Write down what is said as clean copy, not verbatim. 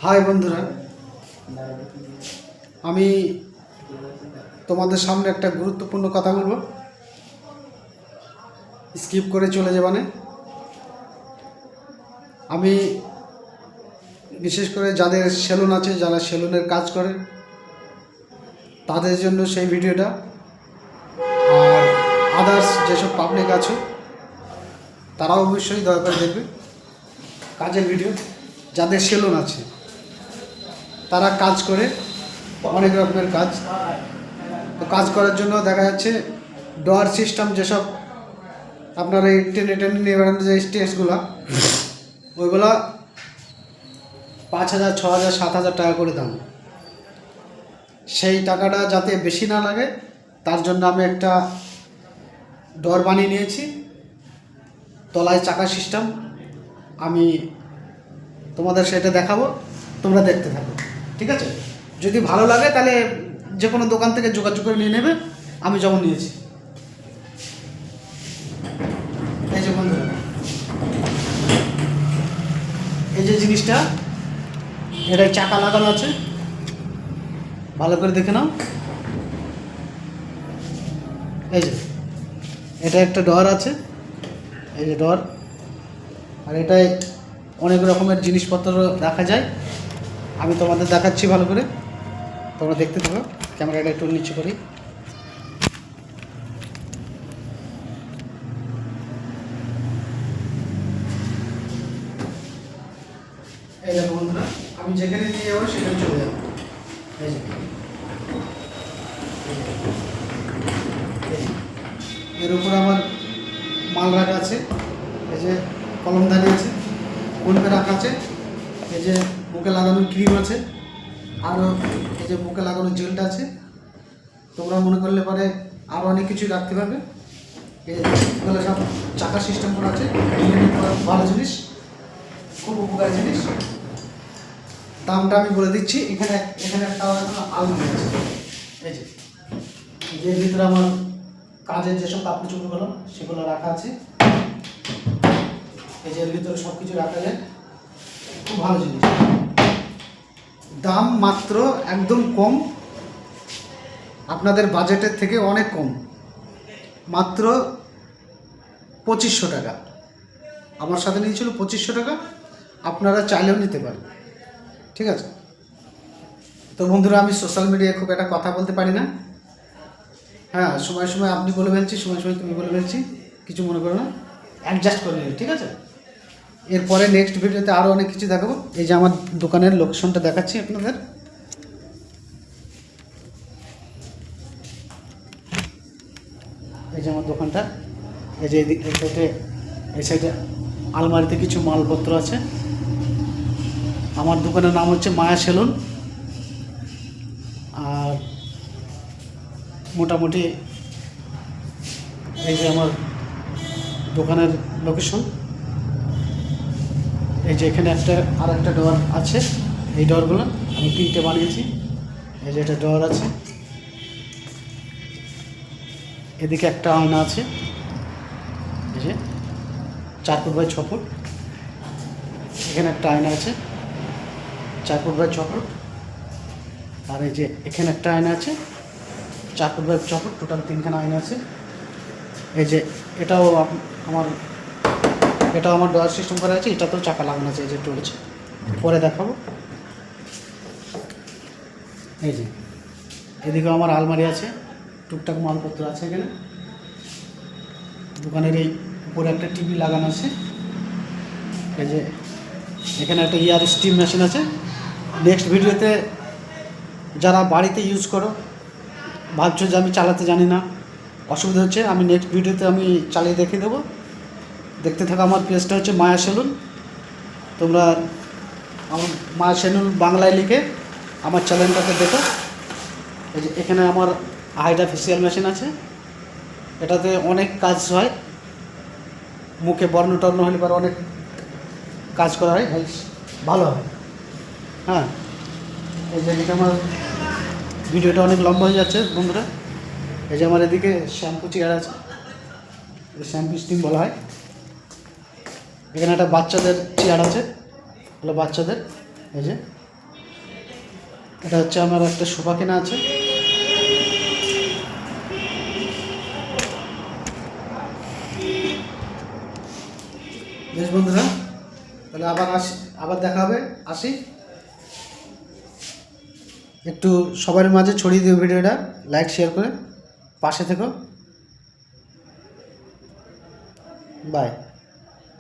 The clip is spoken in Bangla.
হাই বন্ধুরা, আমি তোমাদের সামনে একটা গুরুত্বপূর্ণ কথা বলবো। স্কিপ করে চলে যাবে না। আমি বিশেষ করে যাদের সেলুন আছে, যারা সেলুনের কাজ করে, তাদের জন্য সেই ভিডিওটা। আর আদার্স যেসব পাবলিক আছে তারাও অবশ্যই দয়া করে দেখবে কাজের ভিডিও। যাদের সেলুন আছে তারা কাজ করে, অনেক রকমের কাজ। তো কাজ করার জন্য দেখা যাচ্ছে ডোয়ার সিস্টেম, যেসব আপনার এই টেনে টেনে নিয়ে বেড়ানো যে স্টেজগুলো, ওইগুলা 5,000, 6,000, 7,000 টাকা করে দাম। সেই টাকাটা যাতে বেশি না লাগে তার জন্য আমি একটা ডোর বানিয়ে নিয়েছি, তলায় চাকা সিস্টেম। আমি তোমাদের সেটা দেখাবো, তোমরা দেখতে থাকো, ঠিক আছে? যদি ভালো লাগে তাহলে যে কোনো দোকান থেকে যোগাযোগ করে নিয়ে নেবে, আমি যেমন নিয়েছি। এই যে বন্ধুরা, এই যে জিনিসটা, এটাই চাকা লাগানো আছে, ভালো করে দেখে নাও। এই যে এটা একটা ডর আছে, এই যে ডর। আর এটাই অনেক রকমের জিনিসপত্র রাখা যায়। আমি তোমাদের দেখাচ্ছি ভালো করে, তোমরা দেখতে থাকো। ক্যামেরাটা একটু নিচে করি। এই দেখো বন্ধুরা, আমি যেখানে নিয়ে যাবো সেখানে চলে যাবো। এই যে এর উপরে আমার মাল রাখা আছে। এই যে কলমদানি আছে, কলমে রাখা আছে। এই যে মুখে লাগানোর ক্রিম আছে, আরও এই যে মুখে লাগানোর জেলটা আছে। তোমরা মনে করলে পরে আরও অনেক কিছুই রাখতে পারবে। এগুলো সব চাকা সিস্টেম করা আছে, ভালো জিনিস, খুব উপকারী জিনিস। দামটা আমি বলে দিচ্ছি। এখানে এখানে একটা আলমারি আছে। এই যে এর ভিতরে আমার কাজের যেসব কাপড় চোপড়গুলো সেগুলো রাখা আছে। এই যে এর ভিতরে সব কিছু রাখা যায়, খুব ভালো জিনিস। দাম মাত্র একদম কম, আপনাদের বাজেটের থেকে অনেক কম, মাত্র 2500 টাকা। আমার সাথে নিয়েছিল 2500 টাকা, আপনারা চাইলেও নিতে পারেন, ঠিক আছে? তো বন্ধুরা, আমি সোশ্যাল মিডিয়ায় খুব একটা কথা বলতে পারি না। হ্যাঁ, সময় সময় আপনি বলে ফেলছি, সময় সময় তুমি বলে ফেলছি, কিছু মনে করো না, অ্যাডজাস্ট করে নিন, ঠিক আছে? এরপরে নেক্সট ভিডিওতে আরও অনেক কিছু দেখাবো। এই যে আমার দোকানের লোকেশনটা দেখাচ্ছি আপনাদের। এই যে আমার দোকানটা, এই যে এই সাইডে আলমারিতে কিছু মালপত্র আছে। আমার দোকানের নাম হচ্ছে মায়া সেলুন। আর মোটামুটি এই যে আমার দোকানের লোকেশন। এই যে এখানে আর একটা ডোর আছে, এই ডোরগুলো আমি 3টে বানিয়েছি। এই যে একটা ডোর আছে, এদিকে একটা আয়না আছে, এই যে 4 ফুট বাই 6 ফুট। এখানে একটা আয়না আছে 4 ফুট বাই 6 ফুট। আর এই যে এখানে একটা আয়না আছে 4 ফুট বাই 6 ফুট। টোটাল 3খানা আয়না আছে। এই যে এটাও আমার ডোর সিস্টেম করা আছে। এটাতেও চাকা লাগানো আছে, এই যে চলছে, পরে দেখাবো। এই যে এদিকেও আমার আলমারি আছে, টুকটাক মালপত্র আছে। এখানে দোকানের এই উপরে একটা টিভি লাগানো আছে। এই যে এখানে একটা স্টিম মেশিন আছে। নেক্সট ভিডিওতে যারা বাড়িতে ইউজ করো, ভাবছো যে আমি চালাতে জানি না, অসুবিধা হচ্ছে, আমি নেক্সট ভিডিওতে আমি চালিয়ে দেখিয়ে দেবো। দেখতে থাকো। আমার পেজটা হচ্ছে মায়া সেলুন। তোমরা আমার মায়া সেলুন বাংলায় লিখে আমার চ্যানেলটাকে দেখো। এই যে এখানে আমার হাইড্রা ফেসিয়াল মেশিন আছে। এটাতে অনেক কাজ হয়, মুখে বর্ণ টর্ণ হলে পরে অনেক কাজ করা হয়, ভালো হয়। হ্যাঁ, এই যে এদিকে আমার ভিডিওটা অনেক লম্বা হয়ে যাচ্ছে বন্ধুরা। এই যে আমার এদিকে শ্যাম্পু চেয়ার আছে, শ্যাম্পু স্টিম বলা হয়। এখানে একটা বাচ্চাদের চেয়ার আছে, হলো বাচ্চাদের। এই যে এটা হচ্ছে আমার একটা সোফা কেনা আছে। বেশ বন্ধুরা, তাহলে আবার দেখা হবে, আসি। একটু সবার মাঝে ছড়িয়ে দিও ভিডিওটা, লাইক শেয়ার করে পাশে থেকো। বাই।